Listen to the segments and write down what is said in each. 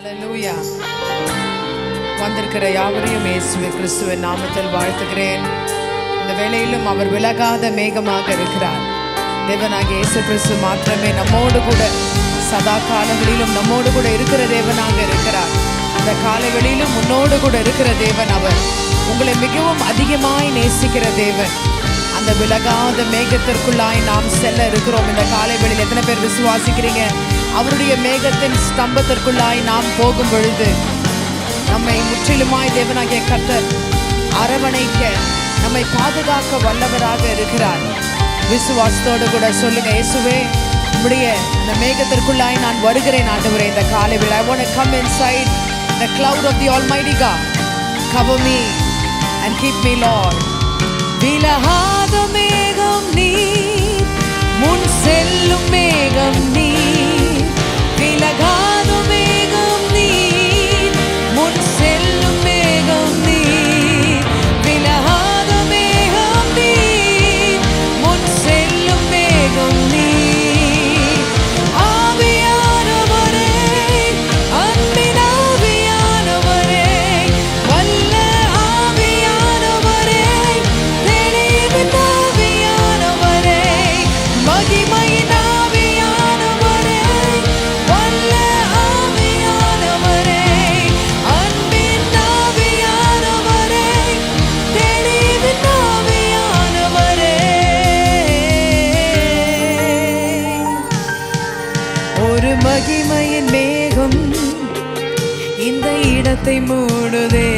ஹல்லேலூயா. வந்திருக்கிற யாவரையும் இயேசுவே கிறிஸ்துவின் நாமத்தில் வாழ்த்துகிறேன். இந்த வேளையிலும் அவர் விலகாத மேகமாக இருக்கிறார். தேவனாகிய இயேசு கிறிஸ்து மாத்திரமே நம்மோடு கூட சதா காலங்களிலும் நம்மோடு கூட இருக்கிற தேவனாக இருக்கிறார். இந்த காலங்களிலும் முன்னோடு கூட இருக்கிற தேவன் அவர். உங்களை மிகவும் அதிகமாய் நேசிக்கிற தேவன். அந்த விலகாத மேகத்திற்குள்ளாய் நாம் செல்ல இருக்கிறோம். இந்த காலை வேளையில் எத்தனை பேர் விசுவாசிக்கிறீங்க? அவருடைய மேகத்தின் ஸ்தம்பத்திற்குள்ளாய் நாம் போகும் பொழுது நம்மை முற்றிலுமாய் தேவனாகிய கர்த்தர் அரவணைக்க, நம்மை பாதுகாக்க வல்லவராக இருக்கிறார். விசுவாசத்தோடு கூட சொல்லுங்க, இயேசுவே உம்முடைய இந்த மேகத்திற்குள்ளாய் நான் வருகிறேன் ஆண்டவரே. இந்த காலை வேளை I want to come inside the cloud of the Almighty God. Cover me and keep me, Lord. விலகாத மேகம் நீர், முன் செல்லும் மேகம் நீர். விலகாத மேகம் நீர், முன் செல்லும் மேகம் நீர். விலகாத மேகம் நீர், முன் செல்லும் மேகம் நீர். ஆவியானவரே, அன்பின் ஆவியானவரே, வல்ல ஆவியானவரே, தெளிவின் ஆவியானவரே, மகிமையின் ஆவியானவரே, வல்ல ஆவியானவரே, அன்பின் ஆவியானவரே, தெளிவின் ஆவியானவரே. ஒரு மகிமையின் மேகம் இந்த இடத்தை மூடுதே.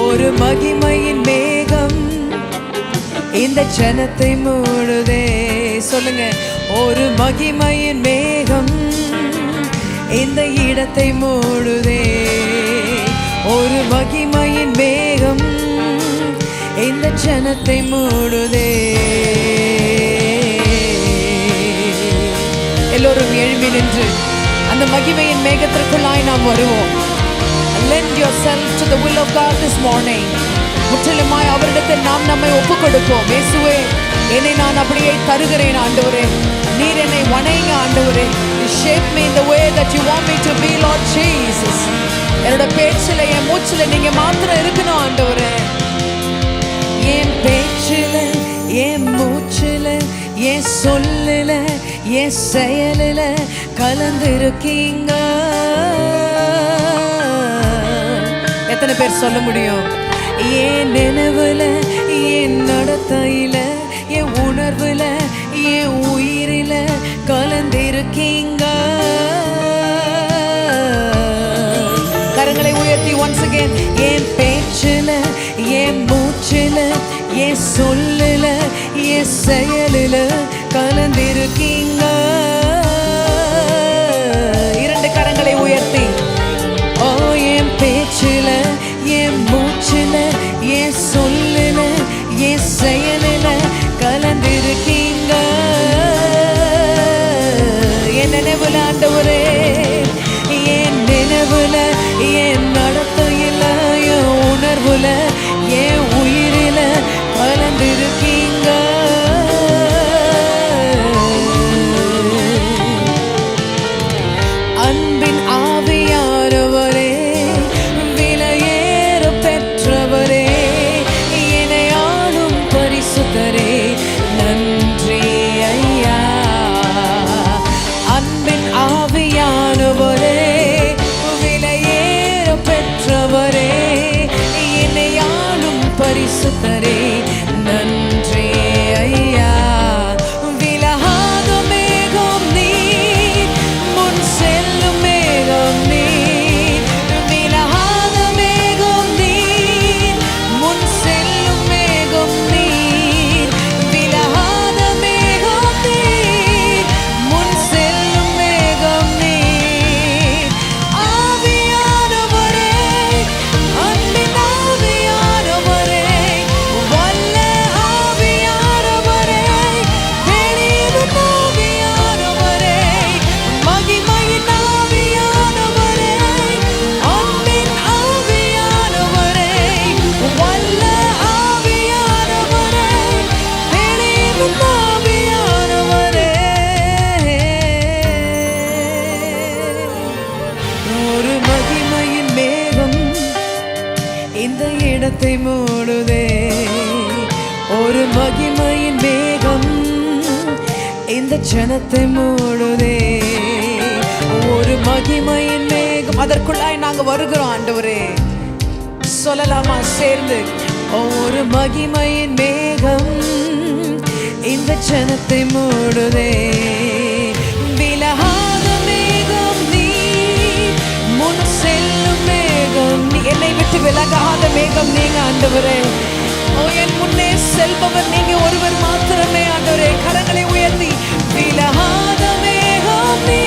ஒரு மகிமையின் மேகம் இந்த ஜனத்தை மூடுதே. சொல்லுங்க, ஒரு மகிமையின் மேகம் இந்த இடத்தை மூடுதே. ஒரு மகிமையின் மேகம் இந்த ஜனத்தை மூடுதே. எல்லோரும் எழும்பி நின்று அந்த மகிமையின் மேகத்திற்குள்ளாய் நாம் வருவோம். Lend yourself to the will of God this morning. முற்றிலுமாய் அவரிடத்தில் நாம் நம்மை ஒப்புக் கொடுப்போம். இயேசுவே, என்னை நான் அப்படியே தருகிறேன் ஆண்டவரே. நீர் என்னை வணைங்க ஆண்டவரே. Shape me in the way that you want me to be, Lord Jesus. என்னோட பேச்சில என் மூச்சில நீங்க மாத்திரம் இருக்கணும் ஆண்டவரே. என் பேச்சில என் மூச்சில என் சொல்லில என் செயலில கலந்திருக்கீங்க. எத்தனை பேர் சொல்ல முடியும்? என் நினைவுல என் நடத்தையில என் உணர்வுல என் உயிரில கலந்திருக்கீங்க. கரங்களை உயர்த்தி once again. என் பேச்சில என் மூச்சில என் சொல்லில என் செயலில கலந்திருக்கீங்க. இரண்டு கரங்களை உயர்த்தி, ஓ என் பேச்சில என் மூச்சில என் சொல்லில என் செயலில கலந்திருக்கீங்க. என் நினைவுல ஆண்டவரே, என் நினைவுல என் நடத்தையில என் உணர்வுல என் உயிரில கலந்திருக்கீங்க. அன்பின் ஆவியானவரே, விலையேற பெற்றவரே, என்னை ஆளும் பரிசுத்தரே, நன்றி ஐயா. அன்பின் ஆவியானவரே, விலையேற பெற்றவரே, என்னை ஆளும் இடத்தை மூடுதே. ஒரு மகிமையின் மேகம் இந்த ஜனத்தை மூடுதே. ஒரு மகிமையின் மேகம், அதற்குள்ளாய் நாங்க வருகிறோம் ஆண்டவரே. சொல்லலாமா சேர்ந்து? ஒரு மகிமையின் மேகம் இந்த ஜனத்தை மூடுதே. விலகாத மேகம் நீ, முன் செல்லும் மேகம் நீ, என்னை விட்டு விலகாத மேகம் நீங்க ஆண்டவரே. என் முன்னே செல்பவர் நீங்க ஒருவர் மாத்திரமே ஆண்டவரே. கரங்களை உயர்த்தி, விலகாத மேகம் நீ,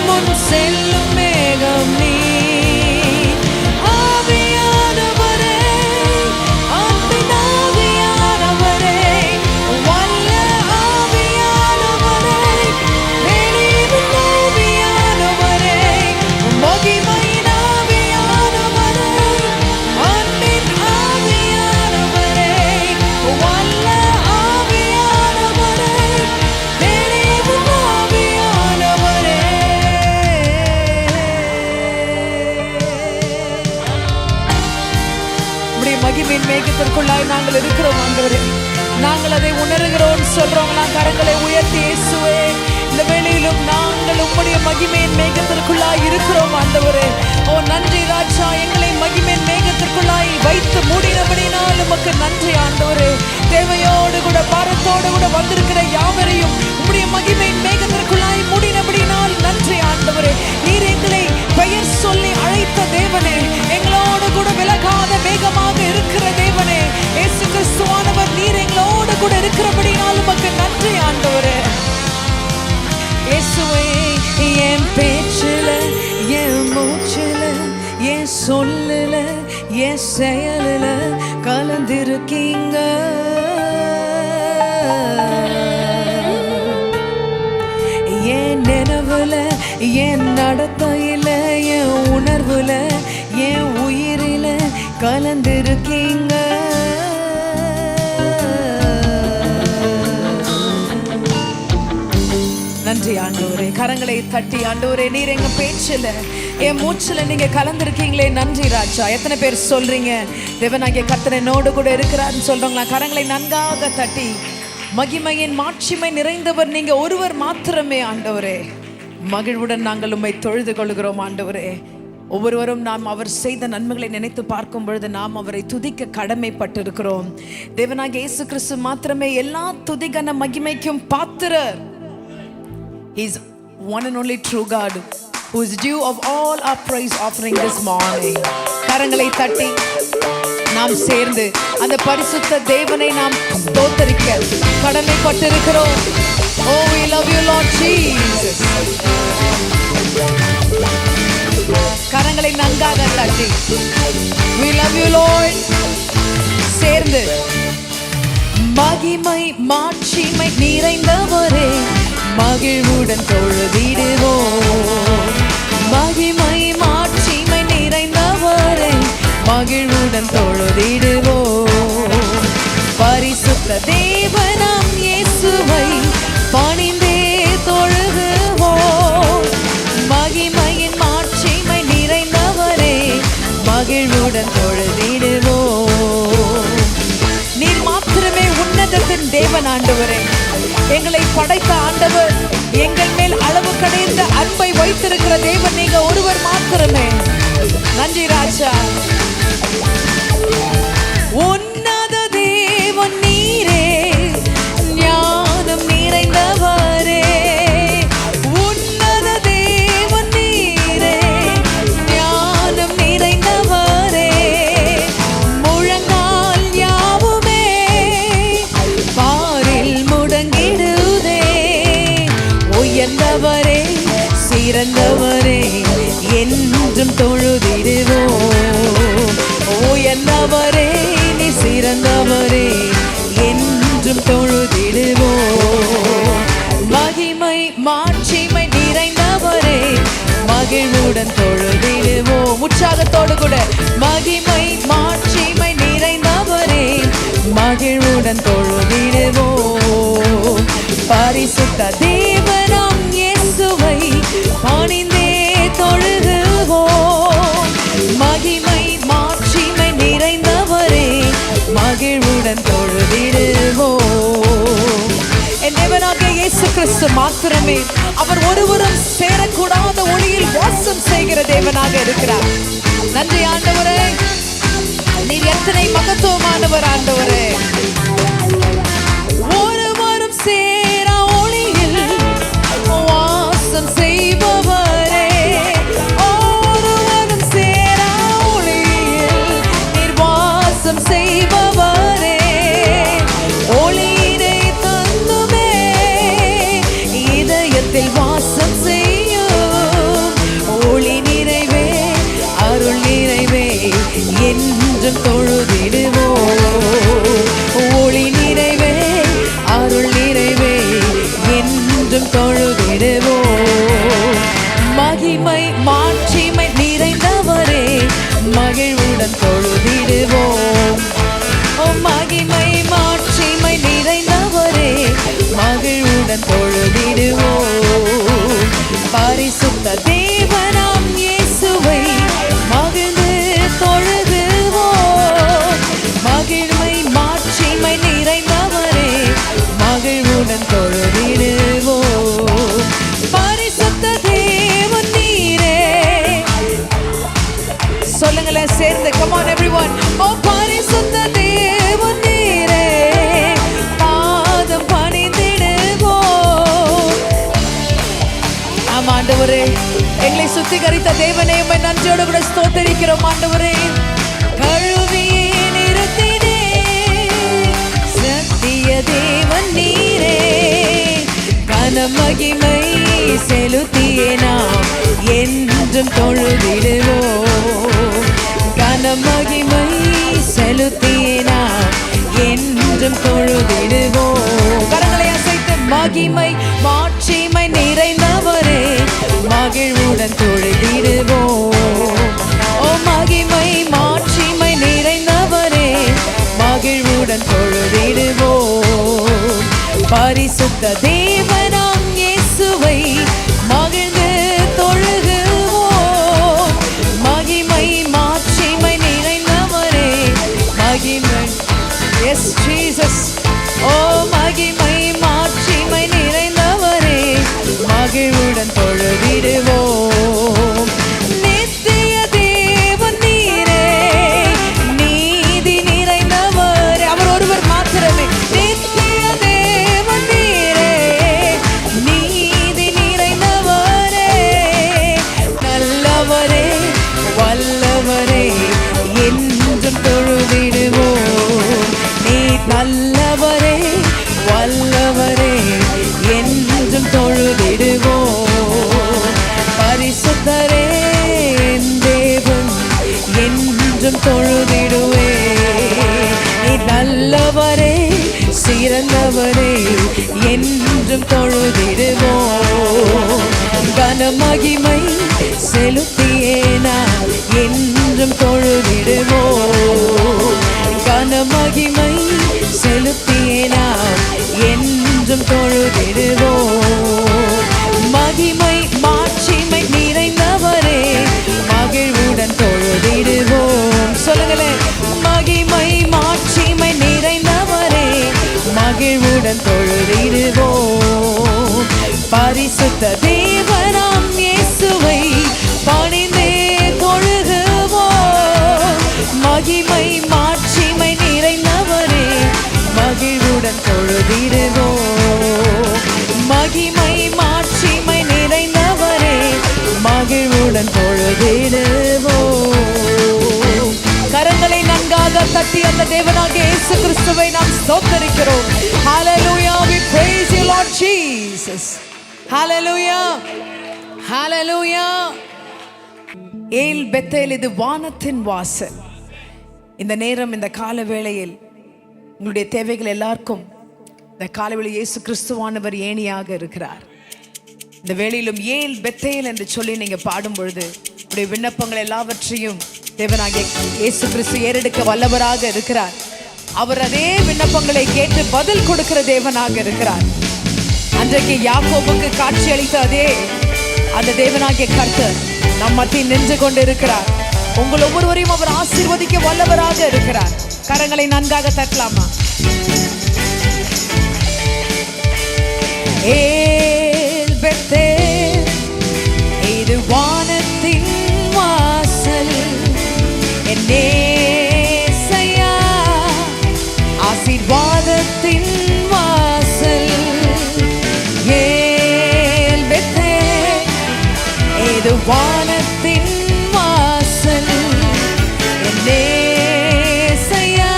முன் செல்லும் மேகம் நீ. மகிமையின் மேகத்திற்குள்ளாய் நாங்கள் இருக்கிறோம் ஆண்டவரே. நாங்கள் அதை உணர்கிறோம் சொல்றோங்களா? கரங்களை உயர்த்தி, இயேசுவே இந்த வேளையிலும் நாங்கள் உம்முடைய மகிமையின் மேகத்திற்குள்ளாய் இருக்கிறோம் ஆண்டவரே. நன்றி ராஜா, எங்களை மகிமையின் மேகத்திற்குள்ளாய் வைத்து மூடினபடினால் உமக்கு நன்றி ஆண்டவரே. தேவையோடு கூட பாரத்தோடு கூட வந்திருக்கிற யாவரையும் உம்முடைய மகிமையின் மேகத்திற்குள்ளாய் மூடினபடினால் நன்றி ஆண்டவரே. நீர் எங்களை பெயர் சொல்லி அழைத்த தேவனே, எங்களோடு கூட விலகாத மேகமாக இருக்கிற தேவனே, இயேசு கிறிஸ்துவானவர் நீர் எங்களோடு கூட இருக்கிறபடினால் உமக்கு நன்றி ஆண்டவரே. இயேசுவே, என் பேச்சில, என் மூச்சில, என் சொல்லல, என் செயலில கலந்திருக்கீங்க. என் நினைவுல, என் நடத்தையில, என் உணர்வுல, என் உயிரில கலந்திருக்கீங்க. நன்றி ஆண்டவரே. கரங்களை தட்டி, ஆண்டவரே நீர் எங்க பேச்சுல, என் மூச்சுல நீங்க கலந்திருக்கீங்களே, நன்றி ராஜா. எத்தனை பேர் சொல்றீங்க தேவனாகிய கர்த்தர் என்னோடு கூட இருக்கிறார்னு சொல்றீங்களா? கரங்களை நன்காக தட்டி, மகிமையின் மாட்சிமை நிறைந்தவர் நீங்க ஒருவர் மாத்திரமே ஆண்டவரே. மகிழ்வுடன் நாங்கள் உம்மை தொழுது கொள்கிறோம் ஆண்டவரே. ஒவ்வொருவரும் நாம் அவர் செய்த நன்மைகளை நினைத்து பார்க்கும் பொழுது நாம் அவரை துதிக்க கடமைப்பட்டிருக்கிறோம். தேவனாகிய இயேசு கிறிஸ்து மாத்திரமே எல்லா துதிகன மகிமைக்கும் பாத்திரர். He is one and only true God who is due of all our praise offering this morning. கரங்களை தட்டி நாம் சேர்ந்து அந்த பரிசுத்த தேவனை நாம் ஸ்தோத்திரிக்க கடமைப்பட்டிருக்கிறோம். Oh, we love you Lord Jesus. கரங்களை நன்காக தட்டி, we love you Lord. சேர்ந்து மகிமை மாட்சிமை நிறைந்தவரே, மகிழ்வுடன் தொழுதிடுவோம். மகிமை மாட்சிமை நிறைந்தவரே, மகிழ்வுடன் தொழுதிடுவோம். பரிசுத்த தேவனாம் இயேசுவை பணிந்தே தொழுதுவோம். மகிமையின் மாட்சிமை நிறைந்தவரே, மகிழ்வுடன் தொழுதிடுவோம். நீர் மாத்திரமே உன்னதத்தின் தேவன் ஆண்டவரே. எங்களை படைத்த ஆண்டவர், எங்கள் மேல் அளவு கடந்த அன்பை வைத்திருக்கிற தேவன் நீங்க ஒருவர் மாத்திரமே. நன்றி ராஜா. உன்னத தேவன் நீரே, ஞானம் நிறைந்தவரே. உன்னத தேவன் நீரே, ஞானம் நிறைந்தவரே. முழங்கால் யாவுமே பாரில் முடங்கிடுதே. உயர்ந்தவரே, சிறந்தவரே, என்றும் தொழுதிடுவோம். உயர்ந்தவரே, நீ சிறந்தவரே, என்றும் தொழுதிடுவோம். மகிமை மாட்சிமை நிறைந்தவரே, மகிழ்வுடன் தொழுதிடுவோம். உற்சாகத்தோடு கூட மகிமை மாட்சிமை நிறைந்தவரே, மகிழ்வுடன் தொழுதிடுவோம். பரிசுத்த தேவனாம் இயேசுவை பணிந்தே தொழுதுவோம். மகிமை மாட்சிமை நிறை தொழுதிடுவோம். என் தேவனாகிய இயேசு கிறிஸ்து மாத்திரமே அவர் ஒருவரும் சேரக்கூடாத ஒளியில் வாசம் செய்கிற தேவனாக இருக்கிறார். நன்றி ஆண்டவரே, நீர் எத்தனை மகத்துவமானவர் ஆண்டவரே. ஒருவரும் சேரா ஒளியில் வாசம் செய்பவரே, ஒருவரும் சேரா ஒளியில் நீர் வாசம் செய்பவரே, ஒளியினை தந்துமே இதயத்தில் வாசம் செய்யும் ஒளி நிறைவே அருள் நிறைவே என்றும் தொழுதிடுவோம். ஒளி நிறைவே அருள் நிறைவே என்றும் தொழுதிடுவோம். மகிமை மாட்சிமை நிறைந்தவரே மகிழ்வுடன் தொழுதிடுவோம். மகிமை மாட்சிமை நிறைந்தவரே மகிழ்வுடன் தொழுதிடுவோம். பரிசுத்த தேவனாம் இயேசுவை மகிழ்ந்து தொழுதுவோம். மகிழ்மை மாட்சிமை நிறைந்தவரே மகிழ்வுடன் தொழுதிடுவோம். பரிசுத்த தேவன் நீரே, சொல்லுங்களேன் சேர்ந்து, come on everyone. ஓ பரிசுத்த தேவன் நீரே பாதம் பணிந்திடுவோம். ஆமா ஆண்டவரே, எங்களை சுத்திகரித்த தேவனே உம்மை நன்றியோடு கூட ஸ்தோத்திரிக்கிறோம் ஆண்டவரே. கழுவியே நிறுத்தினே சத்திய தேவன் நீரே, கனமகிமை செலுத்தியே நாம் என்றும் தொழுதிடுவோம். கனமகிமை செலுத்தியே நாம் என்றும் தொழுதிடுவோம். கரங்களை அசைத்து மகிமை மாட்சிமை நிறைந்தவரே மகிழ்வுடன் தொழுதிடுவோம். ஓ மகிமை மாட்சிமை நிறைந்தவரே மகிழ்வுடன் தொழுதிடுவோம். பரிசுத்த தேவனாம் இயேசுவை மகிழ்ந்து தொழுகுவோம். மகிமை மாட்சிமை நிறைந்தவரே மகிமை, எஸ் ஜீசஸ். ஓ மகிமை மாட்சிமை நிறைந்தவரே மகிழ்வுடன் தொழுதிடுவோம். நித்திய தேவன் நீரே நீதி நிறைந்தவரே, அவர் ஒருவர் மாத்திரமே. நித்திய தேவன் நீரே நீதி நிறைந்தவரே, நல்லவரே வல்லவரே என்றும் தொழுதிடுவோம். நீ நல்லவரே வல்லவரே என்றும் தொழுதிடுவோம். பரிசுத்தரே தேவன் என்றும் தொழுதிடுவே. நீ நல்லவரே சிறந்தவரே என்றும் தொழுதிடுவோம். கனமகிமை செலுத்தியே நாம் என்றும் தொழுதிடுவோம். கனமகிமை செலுத்தியே நாம் என்றும் தொழுதிடுவோம். மகிமை மாட்சிமை நிறைந்தவரே மகிழ்வுடன் தொழுதிடுவோம். சொல்லுங்களேன், மகிமை மாட்சிமை நிறைந்தவரே மகிழ்வுடன் தொழுதிடுவோம். பரிசுத்த தேவனாம் இயேசுவை பணிந்தே தொழுகுவோம். மகிமை மாட்சிமை நிறைந்தவரே மகிழ்வுடன் தொழுதிடுவோம். மகிமை மாட்சிமை நிறைந்தவரே மகிழ்வுடன் தொழுதிடுவோம். கரங்களை நன்காக தட்டி அந்த தேவனாகிய இயேசு கிறிஸ்துவை நாம் ஸ்தோத்திரிக்கிறோம். Hallelujah, we praise you Lord Jesus. Hallelujah, hallelujah. ஏல் பெத்தேல், இது வானத்தின் வாசல். இந்த நேரம், இந்த கால வேளையில் உங்களுடைய தேவைகள் எல்லாருக்கும் இந்த காலவெளி இயேசு கிறிஸ்துவானவர் ஏணியாக இருக்கிறார். இந்த வேளையிலும் ஏல் பெத்தேல் என்று சொல்லி நீங்க பாடும் பொழுது உடைய விண்ணப்பங்கள் எல்லாவற்றையும் தேவனாகிய இயேசு கிறிஸ்து ஏறெடுக்க வல்லவராக இருக்கிறார். அவர் அதே விண்ணப்பங்களை கேட்டு பதில் கொடுக்கிற தேவனாக இருக்கிறார். அன்றைக்கு யாக்கோபுக்கு காட்சி அளித்த அதே அந்த தேவனாகிய கர்த்தர் நம் மத்தியில் நின்று கொண்டு இருக்கிறார். உங்கள் ஒவ்வொருவரையும் அவர் ஆசீர்வதிக்க வல்லவராக இருக்கிறார். கரங்களை நன்காக தட்டலாமா? ஏல் பெத்தேல், இது வானத்தின் வாசல். என் நேசையா, ஆசீர்வாதத்தின் வாசல். ஏல் பெத்தேல், இது வானத்தின் வாசல். என் நேசையா,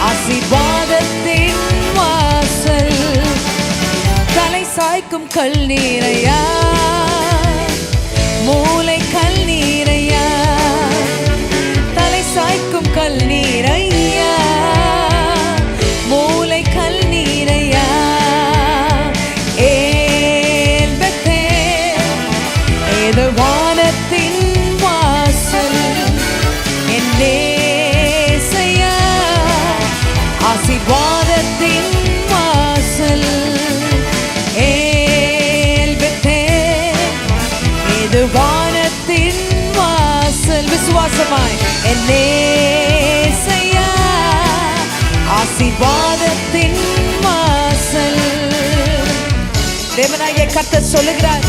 ஆசீர்வாதத்தின் வாசல். தலை சாய்க்கும் கல் நீரையா, மூளை கல் நீரையா, தலை சாய்க்கும் கல் நீரையா, மூளை கல் நீரையா. ஏல் பெத்தேல், இது வானத்தின் வாசல். என் நேசையா, ஆசீர்வாதத்தின் வாசல். ஏல் பெத்தேல், இது வானத்தின் வாசல். விசுவாசமாய் என் நேசையா, ஆசீர்வாதத்தின் வாசல். தேவனாகிய கர்த்தர் சொல்லுகிறார்,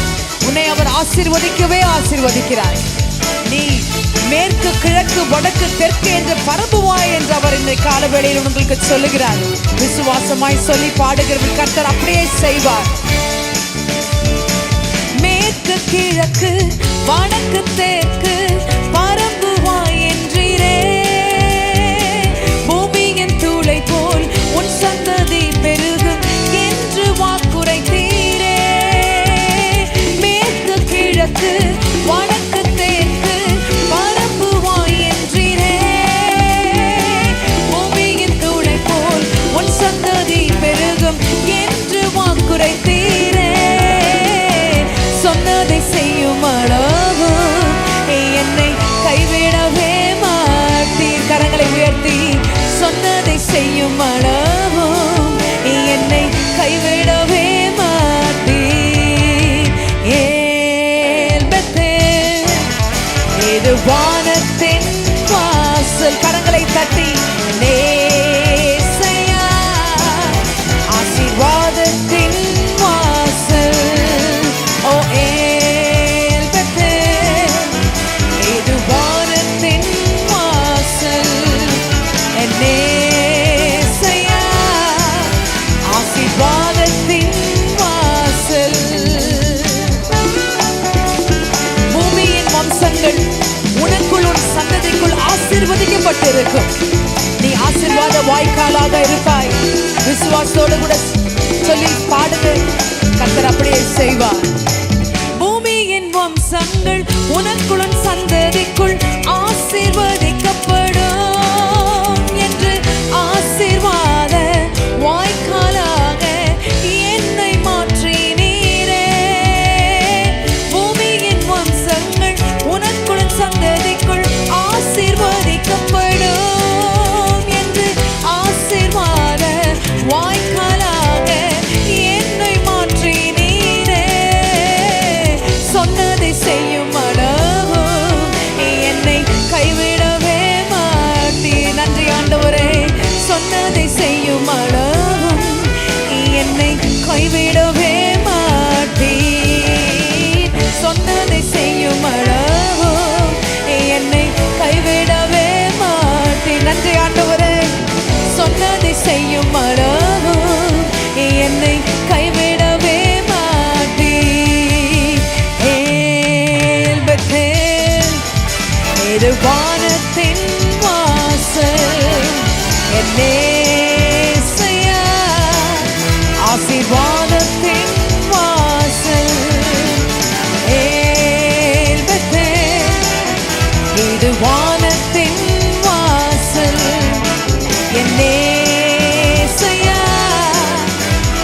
உன்னை அவர் ஆசீர்வதிக்கவே ஆசீர்வதிக்கிறார். நீ மேற்கு கிழக்கு வடக்கு தெற்கு என்று பரப்புவாய் என்று அவர் இந்த காலவேளையில் உங்களுக்கு சொல்லுகிறார். விசுவாசமாய் சொல்லி பாடுகிற கர்த்தர் அப்படியே செய்வார். மேற்கு கிழக்கு வடக்கு தெற்கு பரப்புவாய் என்றீரே, பூமியின் தூளை போல் உன் சந்ததி பெருகும் என்று வாக்குரைத்தீரே. மேற்கு கிழக்கு வடக்கு தெற்கு பரப்புவாய் என்றீரே, பூமியின் தூளை போல் உன் சந்ததி பெருகும் என்று வாக்குரைத்தீரே. சொன்னதை செய்யும் அளவு என்னை கைவிடவே மாட்டீர். கரங்களை உயர்த்தி, சொன்னதை செய்யும் அளவு என்னை கைவிடவே மாட்டீர். ஏல் பெத்தேல், இது வானத்தின் வாசல். கரங்களை தட்டி, நேசையா, ஆசீர்வாதத்தின் வாசல். ஓ ஏல் பெத்தேல், இது வானத்தின் வாசல். என் நேசையா, ஆசீர்வாதத்தின் வாசல். பூமியின் வம்சங்கள் உனக்குள் உன் சந்ததிக்குள் ஆசீர்வதிக்கப்பட்டிருக்கும். நீ ஆசீர்வாத வாய்க்காலாக இருப்பாய். விசுவாசத்தோடு கூட சொல்லி பாடுங்க, கர்த்தர் அப்படியே செய்வார். பூமியின் வம்சங்கள் உனக்குள் உன் சந்ததிக்குள் ஆசீர்வதிக்கப்படும் என்று ஆசீர்வாத வாய்க்காலாக என்னை மாற்றினீரே. பூமியின் வம்சங்கள் உனக்குள் சந்ததிக்குள் ஆசீர்வதிக்கப்படும் என்று ஆசீர்வாத வாய்க்காலாக என்னை மாற்றினீரே. சொன்னதை செய்யும் அளவு என்னை கைவிடவே மாட்டீர். நன்றி ஆண்டவரே. சொன்னதை செய்யும் அளவு என்னை கைவிடவே மாட்டீர். சொன்னதை செய்யும் அளவு என்னை கைவிடவே மாட்டீர். நன்றி ஆண்டவரே. சொன்னதை செய்யும் அளவு என்னை கைவிடவே மாட்டீர். ஏல் பெத்தேல், இது வானத்தின் வாசல். என் நேசையா, ஆசீர்வாதத்தின் வாசல். ஏல் பெத்தேல், இது வானத்தின் வாசல். என் நேசையா,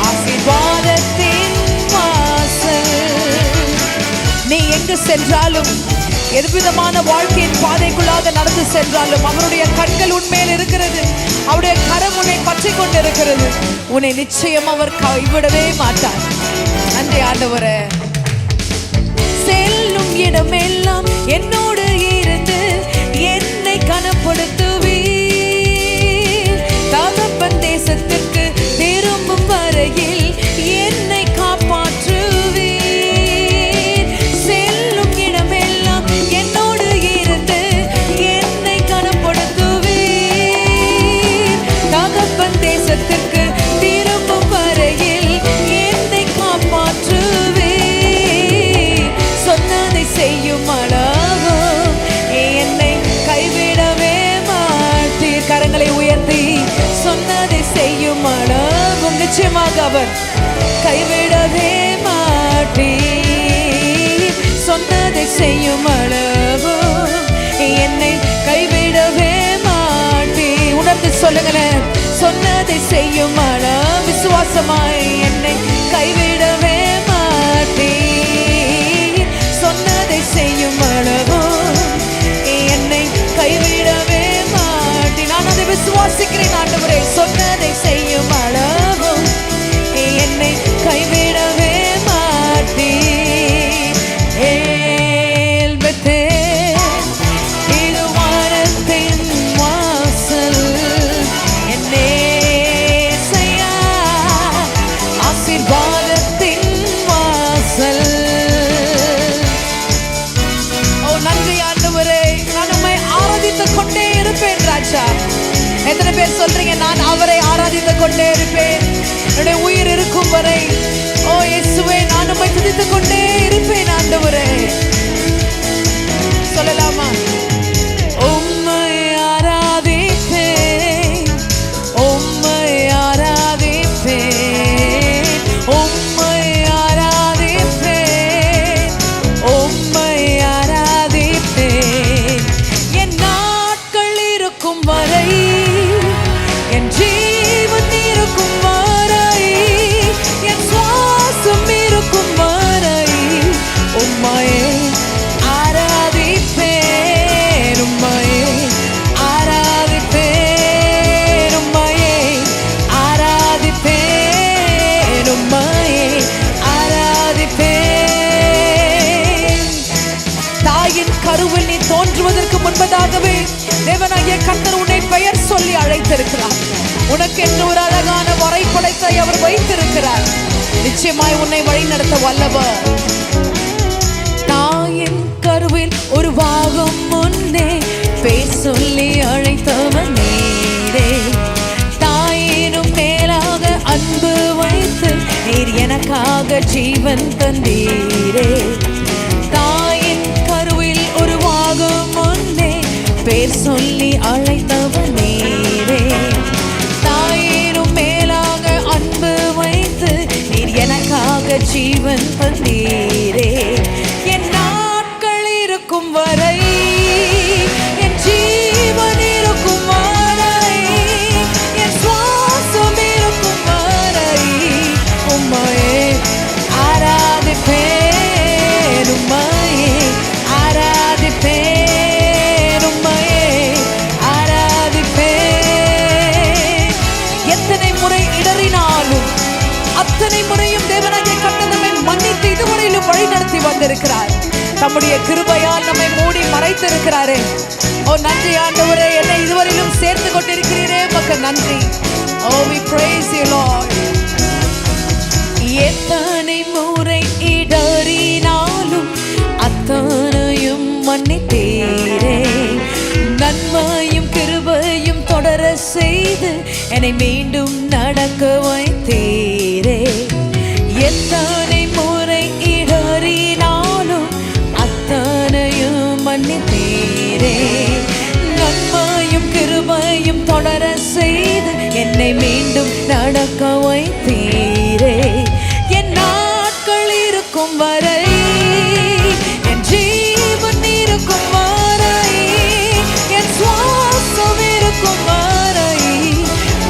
ஆசீர்வாதத்தின் வாசல். நீ எங்கு சென்றாலும், எவ்விதமான வாழ்க்கையின் பாதைக்குள்ளாக நடந்து சென்றாலும், அவருடைய கண்கள் உன்மேல் இருக்கிறது. அவருடைய கரம் உன்னை பற்றி கொண்டிருக்கிறது. உன்னை நிச்சயம் அவர் கைவிடவே மாட்டார். நன்றி ஆண்டவரே. செல்லும் இடமெல்லாம் என்னோடு இருந்து என்னை கனப்படுத்துவீர். தகப்பன் தேசத்திற்கு திரும்பும் வரையில் செய்யும் அளவு என்னை கைவிடவே மாட்டீர். கரங்களை உயர்த்தி சொன்னதை செய்யும் அளவு நிச்சயமாக அவர் கைவிடவே மாட்டீர். சொன்னதை செய்யும் அளவு என்னை கைவிடவே மாட்டீர். உணர்ந்து சொல்லுங்களேன், சொன்னதை செய்யும் அளவு விசுவாசமாய் என்னை கைவிடவே மாட்டீர். சொன்னதை செய்யும் அளவு என்னை கைவிடவே மாட்டீர். நான் அதை விசுவாசிக்கிறேன் ஆண்டவரே. சொன்னதை செய்யும் அளவு என்னை கைவிடவே மாட்டீர். ஏல் பெத்தேல் இது வானத்தின் வாசல், என்னேசையா ஆசீர்வாதத்தின் வாசல். ஓ நன்றி ஆண்டவரே, நான் உம்மை ஆராதித்துக் கொண்டே இருப்பேன் ராஜா. எத்தனை பேர் சொல்றீங்க, நான் அவரை ஆராதித்துக் கொண்டே இருப்பேன் என்னுடைய உயிர் இருக்கும் வரை? ஓ இயேசுவே, நான் உம்மை துதித்துக் கொண்டே இருப்பேன் ஆண்டவரே. சொல்லலாமா? உம்மை ஆராதிப்பேன், உம்மை ஆராதிப்பேன், உம்மை ஆராதிப்பேன், உம்மை ஆராதிப்பேன். என் நாட்கள் இருக்கும் வரை, என் ஜீவன் இருக்கும் வரை, என் சுவாசம் இருக்கும் வரை உம்மையே ஆராதிப்பேன், உம்மையே ஆராதிப்பேன், உம்மையே ஆராதிப்பேன், உம்மையே ஆராதிப்பேன். தாயின் கருவில் நீ தோன்றுவதற்கு முன்பதாகவே தேவனாகிய கர்த்தர் உன்னை பெயர் சொல்லி அழைத்திருக்கிறார். உனக்கு என்று ஒரு அழகான வரைபடத்தை அவர் வைத்திருக்கிறார். நிச்சயமாய் உன்னை வழி நடத்த வல்லவர். தாயின் கருவில் உருவாகும் முன்னே பேர் சொல்லி அழைத்தவர் நீரே. தாயினும் மேலாக அன்பு வைத்து நீர் எனக்காக ஜீவன் தந்தீரே. தாயின் கருவில் உருவாகும் முன்னே பேர் சொல்லி அழைத்தவர் நீரே. தாயினும் மேலாக அன்பு வைத்து நீர் எனக்காக ஜீவன் தந்தீரே. என் நாட்கள் இருக்கும் வரை, என் ஜீவன் இருக்கும் வரை, என் சுவாசம் இருக்கும் வரை உம்மையே ஆராதிப்பேன், உம்மையே ஆராதிப்பேன், உம்மையே ஆராதிப்பேன். எத்தனை முறை இடறினாலும் அத்தனை முறையும் தேவனாகிய கர்த்தர் நம்மை மன்னித்து இதுவரையிலும் வழி நடத்தி வந்திருக்கிறார். தம்முடைய கிருபையால் நம்மை மூடி மறைத்திருக்கிறாரே. ஓ நன்றி ஆண்டவரே, என்னை இதுவரையிலும் சேர்த்து கொண்டிருக்கிறீரே, உமக்கு நன்றி. ஓ we praise you Lord. எத்தனை முறை இடறினாலும் அத்தனையும் மன்னித்தீரே. நன்மையும் கிருபையும் தொடர செய்து என்னை மீண்டும் நடக்க வைத்தீரே. எத்தனை முறை இடறினாலும் அத்தனையும் மன்னித்தீரே. நன்மையும் கிருபையும் தொடர செய்து என்னை மீண்டும் நடக்க வைத்தீரே. என் நாட்கள் இருக்கும் வரை, என் ஜீவன் இருக்கும் வரை, என் சுவாசம் இருக்கும் வரை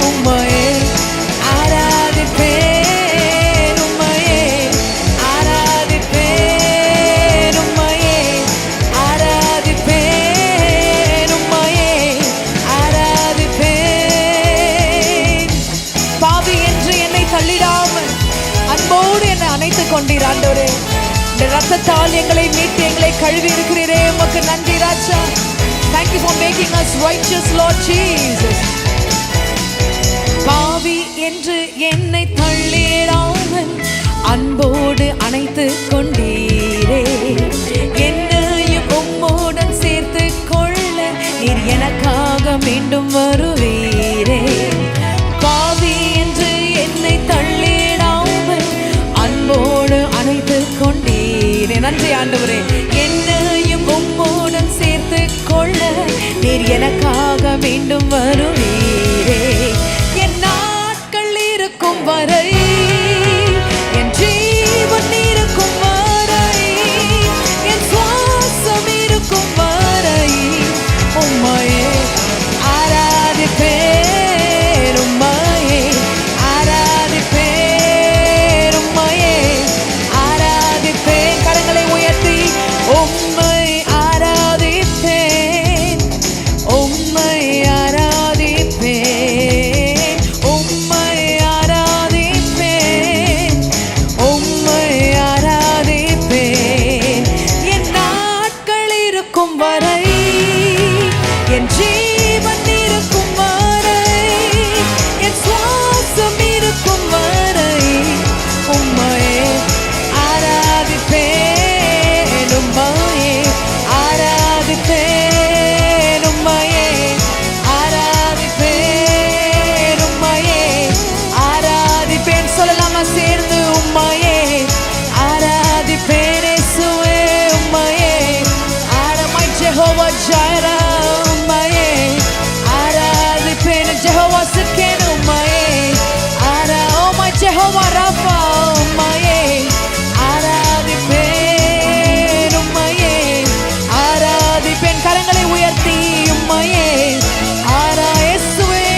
உம்மையே ஆராதிப்பேன், உம்மையே ஆராதிப்பேன், உம்மையே ஆராதிப்பேன், உம்மையே ஆராதிப்பேன். பாவி என்று என்னை தள்ளிடாமல் அன்போடு என்னை அணைத்துக் கொண்டீர் ஆண்டவரே. இந்த ரத்தத்தால் எங்களை மீட்டு எங்களை கழுவி இருக்கிறீரே, உமக்கு நன்றி ராஜா. Thank you for making us righteous, Lord Jesus. பாவி என்று என்னை தள்ளிடாமல் அன்போடு அணைத்துக் கொண்டீரே. என்னையும் உம்மோடன் சேர்த்து கொள்ள நீர் எனக்காக மீண்டும் வருவீரே. பாவி என்று என்னை தள்ளிடாமல் அன்போடு அணைத்துக் கொண்டீரே. நன்றி ஆண்டவரே. என்ன வரை, என் ஜீவன் இருக்கும் வரை, என் சுவாசம் இருக்கும் வரை உம்மையே ஆராதிப்பேன், உம்மையே ஆராதிப்பேன், உம்மையே ஆராதிப்பேன், உம்மையே ஆராதிப்பேன். சொல்லலாமா சேர்ந்து? உம்மையே ஆராதிப்பேன் இயேசுவே, உம்மையே ஆராமை ஜெகோவா ஜாயிரா, உம்மையே ஆராதிப்பேன். ஜெகோவா சிக்கேன், உம்மையே ஓ மை ஜெகோவா ராஃபா, உம்மையே ஆராதிப்பேன், உம்மையே ஆராதிப்பேன். கரங்களை உயர்த்தி உம்மையே இயேசுவே,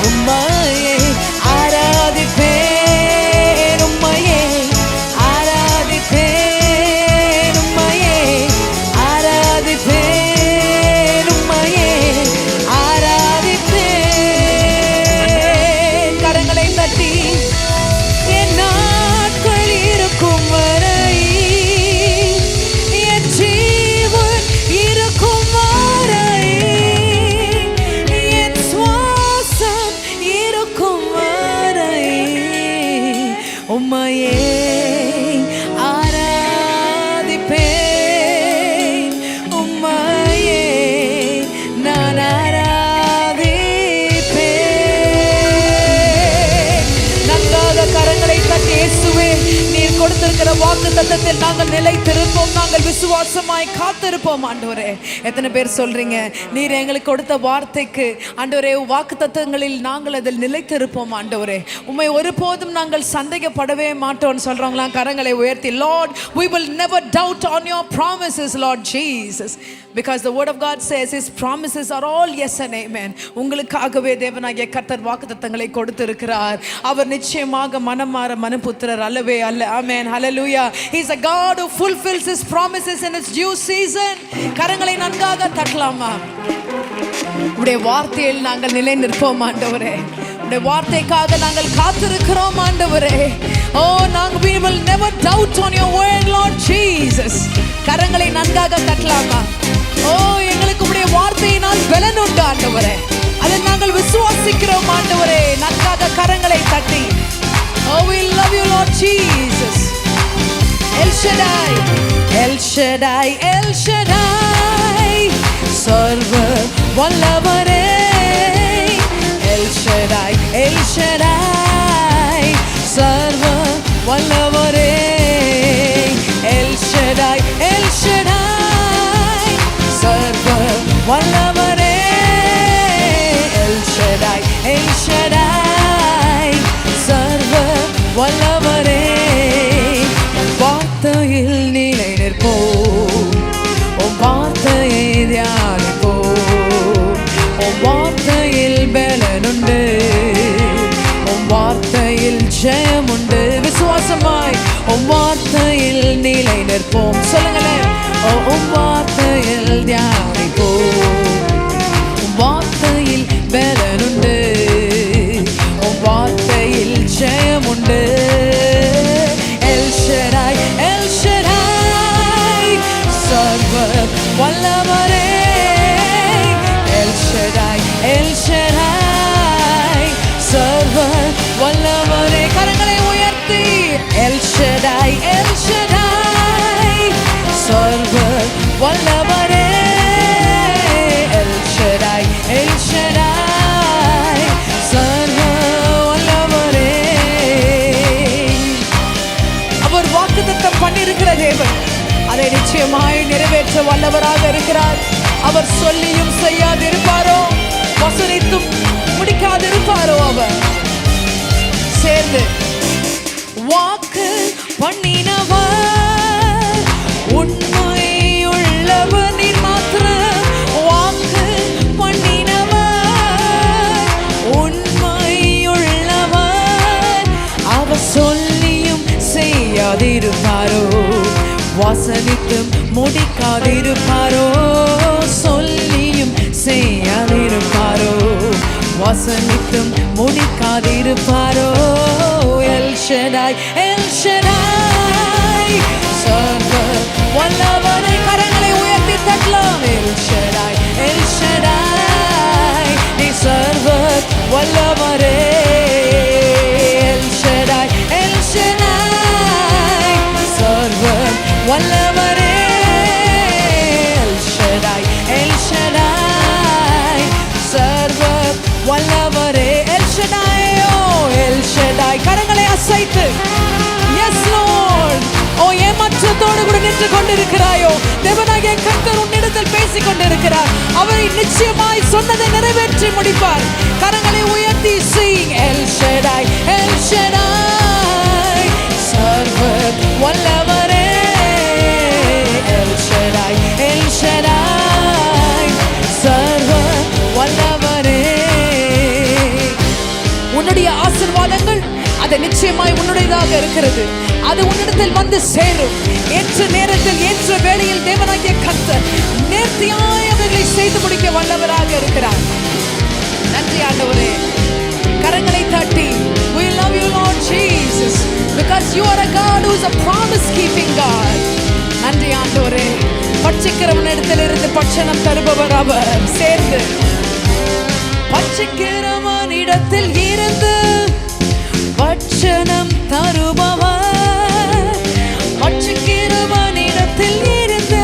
உம்மையே ஆராதிப்பேன், உம்மையே ஆராதிப்பேன், உம்மையே ஆராதிப்பேன், உம்மையே ஆராதிப்பேன். கரங்களை தட்டி என் நாட்கள் இருக்கும் வரை, என் ஜீவன் இருக்கும் வரை, என் சுவாசம் இருக்கும் வரை உம்மையே ஆராதிப்பேன், உம்மையே நான் ஆராதிப்பேன். நன்றாக கரங்களை தட்டி இயேசுவே, நீர் கொடுத்திருக்கிற வாக்குத்தத்தத்தில் நாங்கள் நிலைத்திருப்போம், நாங்கள் விசுவாசமாய் காத்திருப்போம் ஆண்டவரே. எத்தனை பேர் சொல்றீங்க, நீர் எங்களுக்கு கொடுத்த வார்த்தைக்கு ஆண்டவரே, வாக்குத்தத்தங்களில் நாங்கள் அதில் நிலைத்திருப்போம் ஆண்டவரே, உம்மை ஒருபோதும் நாங்கள் சந்தேகப்படவே மாட்டோம்னு சொல்றவங்களா? கரங்களை உயர்த்தி, Lord, we will never doubt on your promises, Lord Jesus, because the word of God says his promises are all yes and amen. உங்களுக்காகவே தேவனாகிய கர்த்தர் வாக்குத்தத்தங்களை கொடுத்திருக்கிறார். அவர் நிச்சயமாக மனமாற மனுபுத்திரர் அல்லவே அல்ல. ஆமென், ஹல்லேலூயா. he is a God who fulfills his promises in its due season. கரங்களை நன்றாக தட்டலாமா? உம்முடைய வார்த்தையில் நாங்கள் நிலை நிற்போம் ஆண்டவரே, உம்முடைய வார்த்தைக்காக நாங்கள் காத்திருக்கிறோம் ஆண்டவரே. we will never doubt on your word, Lord Jesus. கரங்களை நன்றாக தட்டலாமா? எங்களுக்கு உம்முடைய வார்த்தையினால் பலன் உண்டு ஆண்டவரே, அதை நாங்கள் விசுவாசிக்கிறோம் ஆண்டவரே. நன்றாக கரங்களை தட்டி, we love you Lord Jesus. El Shaddai, El Shaddai, El Shaddai, சர்வ வல்லவரே. El Shaddai, El Shaddai, சர்வ வல்லவரே. El Shaddai, El Shaddai, சர்வ வல்லவரே. El Shaddai, El Shaddai, சர்வ வல்லவரே. வார்த்தையில் நிலை நிற்போம், உம் வார்த்தையை தியானிப்போம். உம் வார்த்தையில் பலனுண்டு, உம் வார்த்தையில் ஜெயமுண்டு. விசுவாசமாய் உம் வார்த்தையில் நிலை நிற்போம். சொல்லுங்களேன், உம் வார்த்தையில் தியானிப்போம். உம் வார்த்தையில் பலனுண்டு, உம் வார்த்தையில் ஜெயமுண்டு. El Shaddai, El Shaddai, சர்வ வல்லவரே. El Shaddai, El Shaddai, சர்வ வல்லவரே. கரங்களை உயர்த்தி, El Shaddai, El Shaddai, சர்வ வல்லவரே. El Shaddai, El Shaddai, சர்வ வல்லவரே. அவர் வாக்குத்தத்தம் பண்ணியிருக்கிற தேவன் அதை நிச்சயமாய் நிறைவேற்ற வல்லவராக இருக்கிறார். அவர் சொல்லியும் செய்யாதிருப்பாரோ, வசனித்தும் முடிக்காதிருப்பாரோ? அவர் சேர்ந்து வாக்கு பண்ணினவர் உண்மையுள்ளவர், நீர் மாத்திரம் வாக்கு பண்ணினவர் உண்மையுள்ளவர். அவர் சொல்லியும் செய்யாதிருப்பாரோ, வசனித்தும் முடிக்காதிருப்பாரோ? சொல்லியும் செய்யாதிருப்பாரோ, வசனித்தும் முடிக்காதிருப்பாரோ? El Shaddai, El Shaddai, சர்வ வல்லவரை. கரங்களை உயர்த்தி தட்டலாம். நின்று கொண்டிருக்கிறாயோ, தேவனாகிய கர்த்தர் உன்னிடத்தில் பேசிக் கொண்டிருக்கிறார். அவரை நிச்சயமாய் சொன்னதை நிறைவேற்றி முடிப்பார். கரங்களை உயர்த்தி sing El Shaddai, El Shaddai, சர்வ வல்லவரே, எல் ஷடாய், எல் ஷடாய், சர்வ வல்லவரே. உன்னுடைய ஆசீர்வாதங்கள் அது நிச்சயமாய் உன்னுடையதாக இருக்கிறது. அது உன்னிடத்தில் வந்து சேரும். ஏற்ற நேரத்தில் ஏற்ற வேளையில் தேவனாகிய கர்த்தர் நேர்த்தியாய் அவர்களை செய்து முடிக்க வல்லவராக இருக்கிறார். நன்றி ஆண்டவரே. கரங்களை தட்டி we love you Lord Jesus because you are a God who is a promise keeping God. நன்றி ஆண்டவரே. பட்சிக்கிறவனிடத்திலிருந்து பட்சணம் தருபவர் அவர். சேர்ந்து பட்சிக்கிறவனிடத்தில் இருந்து பட்சணம் தருபவர், பட்சிக்கிறவனிடத்தில் இருந்து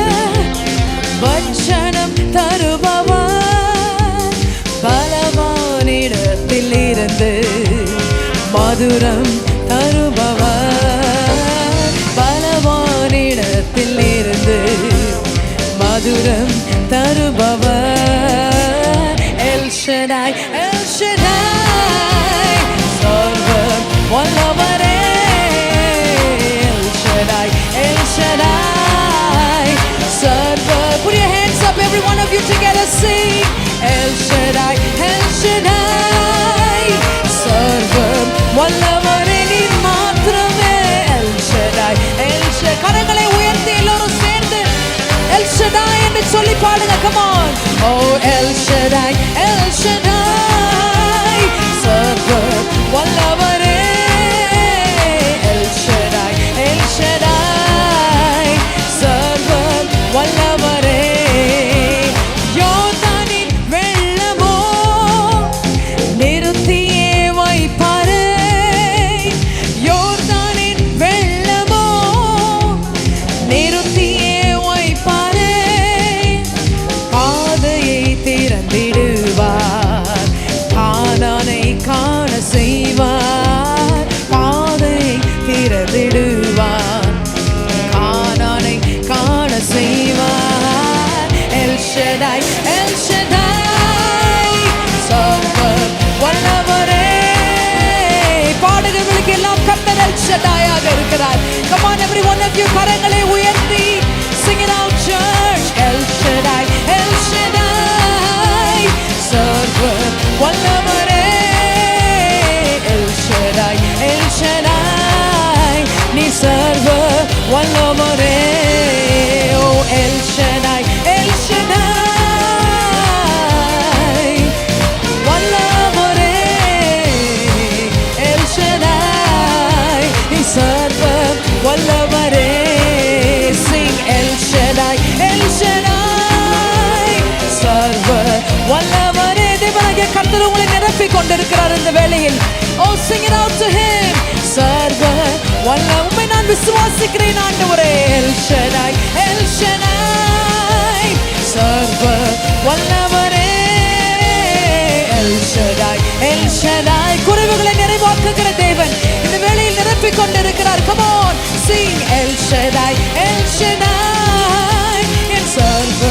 பட்சணம் தருபவர், பலவானிடத்தில் இருந்து மதுரம் தருபவர், பலவானிடத்தில் இருந்து மதுரம் தருபவர். எல் ஷடாய், எல் ஷடாய், சர்வ வல்லவரே, எல் ஷடாய், எல் ஷடாய், சர்வ. Put your hands up, every one of you together sing El Shaddai, El Shaddai, சர்வ வல்லவரே நீ மாத்திரமே, எல் ஷடாய், எல் ஷடாய். கரங்களை உயர்த்தி எல்லோரும் சேர்ந்து எல் ஷடாய் என்று சொல்லி பாடுங்க. Come on. Oh L Shaddai, El Shaddai, சர்வ வல்லவரே, எல் ஷடாய், எல் ஷடாய், சர்வ வல்லவரே. யோர்தானின் வெள்ளமோ நிறுத்தியே வைப்பாரே, யோர்தானின் வெள்ளமோ நிறுத்தியே வைப்பாரே, பாதையை திறந்திடுவார், கானானை காண செய்வார், பாதையை திறந்திடுவார், கானானை காண செய்வார். எல் ஷடாய், எல் ஷடாய், சர்வ வல்லவரே. பாடுகிறவர்களுக்கு எல்லாம் கர்த்தர் எல் ஷடாயாக இருக்கிறார். Come on every one of you, கரங்களை உயர்த்தி sing it out church. L Shaddai, El Shaddai, சர்வ வல்லவரே, எல் ஷடாய், எல் ஷடாய், நீ சர்வ வல்லவரே. ஓ எல் ஷடாய், எல் ஷடாய், வல்லவரே, எல் ஷடாய், நீ சர்வ வல்லவரே. Sing El Shaddai, El Shaddai, சர்வ வல்லவரே. தேவனாகிய கர்த்தர் உங்களை நிரப்பிக் கொண்டிருக்கிறார் இந்த வேளையில். Oh sing it out to him. சர்வ வல்ல உம்மை நான் விசுவாசிக்கிறேன் ஆண்டவரே. எல் ஷடாய், எல் ஷடாய், சர்வ வல்லவரே, எல் ஷடாய், எல் ஷடாய். குறைவுகளை நிறைவாக்குகிற தேவன் இந்த வேளையில் நிரப்பிக் கொண்டிருக்கிறார். Come on sing El Shaddai, El Shaddai, என் சர்வ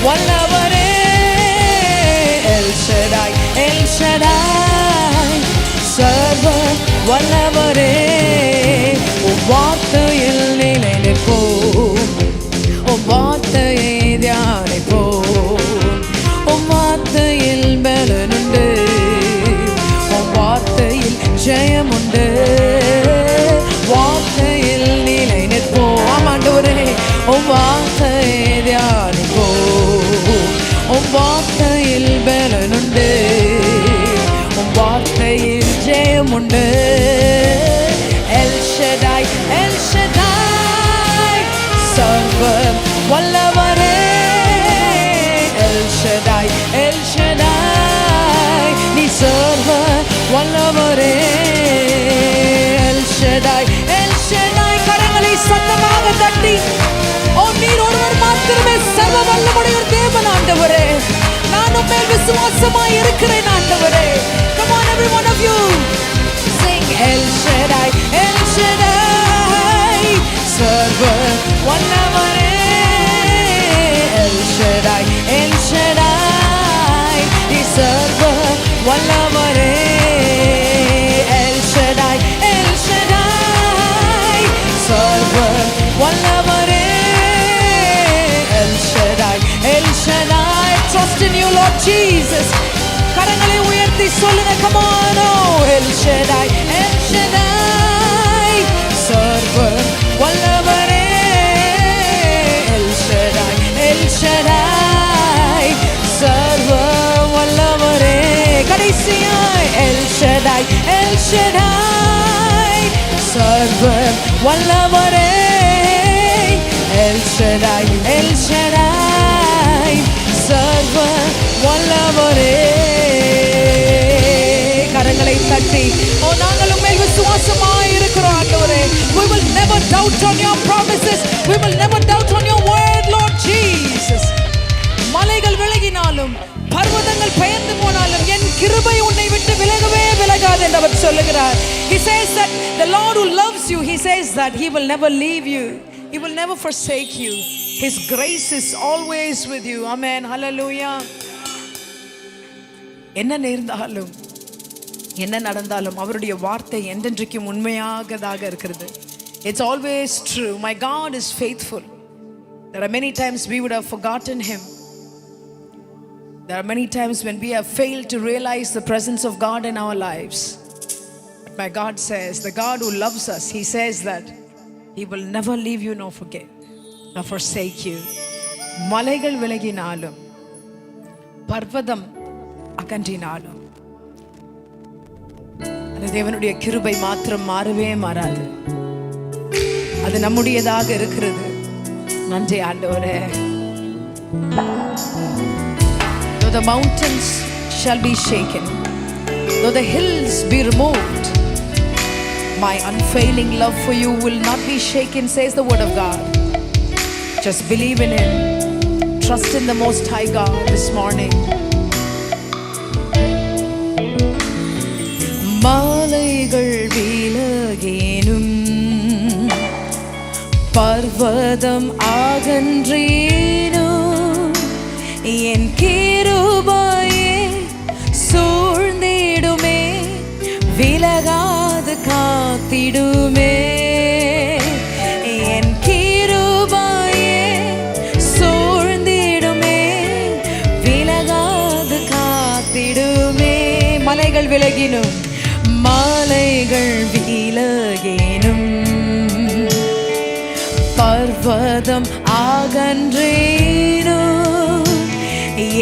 வல்லவரே, எல் ஷடாய், எல் ஷடாய், சர்வ வல்லவரே. உம் வார்த்தையில் நிலை நிற்போம், உம் வார்த்தையை தியானிப்போம், உம் வார்த்தையில் பலனுண்டு, உம் வார்த்தையில் ஜெயமுண்டு, வார்த்தையில் நிலை நிற்போம். ஆமாண்டவரே, உம் வார்த்தையை தியானிப்போம், உம் வார்த்தையில் பலனுண்டு, உம் வார்த்தையில் ஜெயமுண்டு. எல் ஷடாய், எல் ஷடாய், சர்வ வல்லவரே, எல் ஷடாய், எல் ஷடாய், நீ சர்வ வல்லவரே, எல் ஷடாய், எல் ஷடாய். கரங்களை சத்தமாக தட்டி ஓ நீர் ஒருவர் மாத்திரமே சர்வ வல்லமுடைய ஒரு தேவன் ஆண்டவரே. நான் உம்மேல் விசுவாசமாய் இருக்கிறேன் ஆண்டவரே. Come on every one of you sing El Shaddai, El Shaddai, சர்வ வல்லவரே. Jesus. கரங்களை உயர்த்தி சொல்லுங்க. Come on. Oh, El Shaddai, El Shaddai, சர்வ வல்லவரே. El Shaddai, El Shaddai, சர்வ வல்லவரே. கடைசியாய் El Shaddai, El Shaddai, சர்வ வல்லவரே. El Shaddai, El Shaddai, சர்வ வல்லவரே. கரங்களை தட்டி நாங்கள் உம்மில் விசுவாசமாய் இருக்கிறோம் ஆண்டவரே. We will never doubt on your promises. We will never doubt on your word, Lord Jesus. மலைகள் விலகினாலும் பர்வதங்கள் பெயர்ந்து போனாலும் என் கிருபை உன்னை விட்டு விலகவே விலகாது என்று அவர் சொல்லுகிறார். He says that the Lord who loves you, he says that he will never leave you. He will never forsake you. His grace is always with you. Amen. Hallelujah. என்ன நேர்ந்தாலும் என்ன நடந்தாலும் அவருடைய வார்த்தை என்றென்றைக்கும் உண்மையாகதாக இருக்கிறது. It's always true. My God is faithful. There are many times we would have forgotten him. There are many times when we have failed to realize the presence of God in our lives. But my God says, the God who loves us, he says that he will never leave you nor forget nor forsake you. மலைகள் விலகினாலும் பர்வதம் அகன்றினாலும் அந்த தேவனுடைய கிருபை மாத்திரம் மாறவே மாறாது. அது நம்முடையதாக இருக்கிறது. நன்றி ஆண்டவரே. Though the mountains shall be shaken, though the hills be removed, my unfailing love for you will not be shaken, says the word of God. Just believe in him. Trust in the Most High God this morning. மலைகள் விலகினும் பர்வதம் அகன்றினும் என் கிருபையே சூழ்ந்திடுமே, விலகாது காத்திடுமே. என் கிருபையே சூழ்ந்திடுமே, விலகாது காத்திடுமே. மலைகள் விலகினும் மலைகள் விலகினும் பர்வதம் அகன்றினும்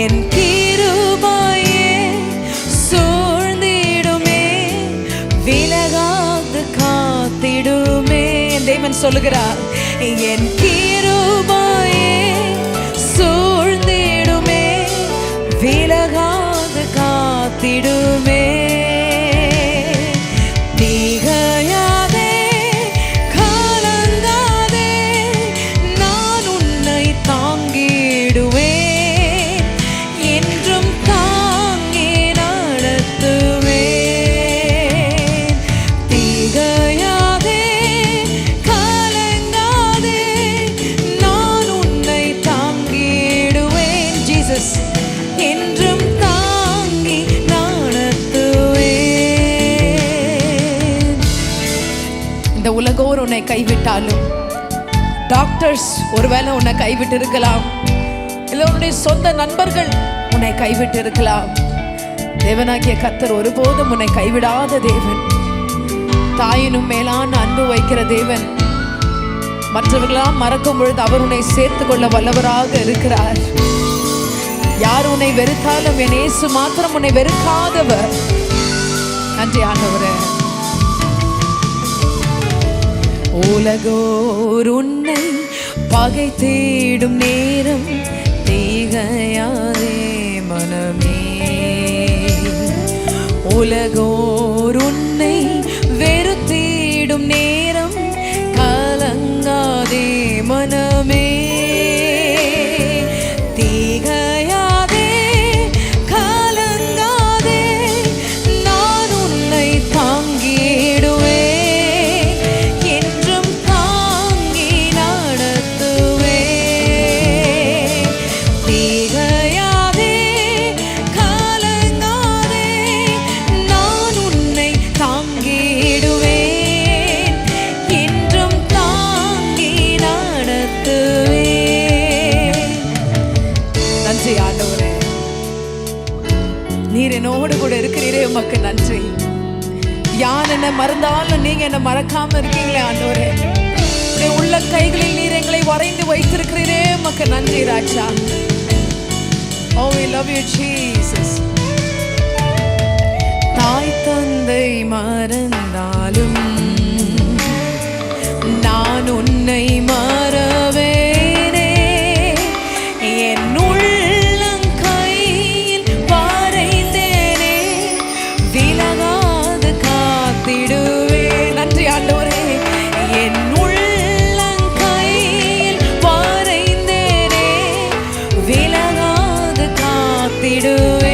என் கிருபையே சூழ்ந்திடுமே, விலகாது காத்திடுமே. தேவன் சொல்லுகிறார், என் கிருபையே சூழ்ந்திடுமே, விலகாது காத்திடுமே. உலகோர் உன்னை கைவிட்டாலும், டாக்டர்ஸ் ஒருவேளை உன்னை கைவிட்டு இருக்கலாம், இல்லை உன்னுடைய சொந்த நண்பர்கள் உன்னை கைவிட்டு இருக்கலாம். தேவனாகிய கர்த்தர் ஒருபோதும் உன்னை கைவிடாத தேவன். தாயினும் மேலான அன்பு வைக்கிற தேவன். மற்றவர்களாம் மறக்கும் பொழுது அவர் உன்னை சேர்த்து கொள்ள வல்லவராக இருக்கிறார். யார் உன்னை வெறுத்தாலும் என் இயேசு மாத்திரம் உன்னை வெறுக்காதவர். நன்றி ஆண்டவரே. உலகோர் உன்னை பகை தேடும் நேரம் தீகையாதே மனமே. உலகோர் உன்னை வெறுத்திடும் நேரம் கலங்காதே மனமே. தீகையாதே கலங்காதே, நான் உன்னை தாங்கிடுவே, என்றும் தாங்கி நடத்துவே. தீகையாதே கலங்காதே, நான் உமக்கு நன்றி. யான் என்ன மறந்தாலும் நீங்க என்ன மறக்காம இருக்கீங்களே ஆண்டவரே. உள்ள கைகளில் நீர் எங்களை வரைந்து வைத்திருக்கிறீரே, உமக்கு நன்றி ராஜா. Oh, we love you, Jesus. தாய் தந்தை மறந்தாலும் நான் உன்னை மறவேனே. என் உள்ளங்கையில் வரைந்தேனே, விலகாது காத்திடுவே. நன்றி ஆண்டவரே. என் உள்ளங்கையில் வரைந்தேனே, விலகாது காத்திடுவே.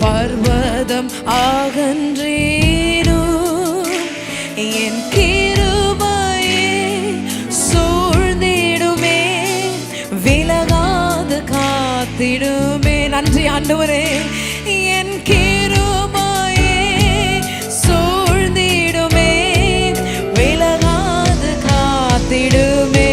பர்வதம் அகன்றேனும் என் கிருபையே சூழ்ந்திடுமே, விலகாது காத்திடுமே. நன்றி ஆண்டவரே. என் கிருபையே சூழ்ந்திடுமே, விலகாது காத்திடுமே.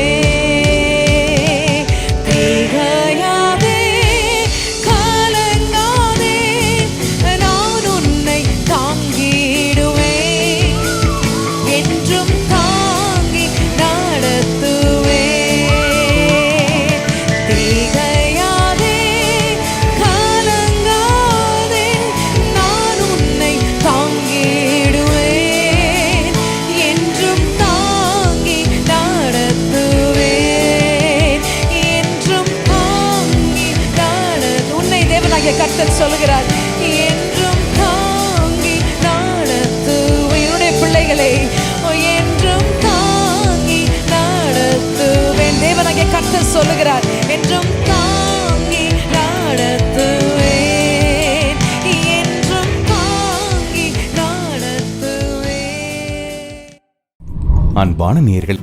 கர்த்தர் சொல்லுகிறார், என்றும் தாங்கி நடத்துவேன். என்னுடைய பிள்ளைகளை என்றும் தாங்கி நடத்துவேன். தேவனாகிய கர்த்தர் சொல்லுகிறார், என்றும் தாங்கி நடத்துவேன், என்றும் தாங்கி நடத்துவேன். அன்பான நேயர்களே,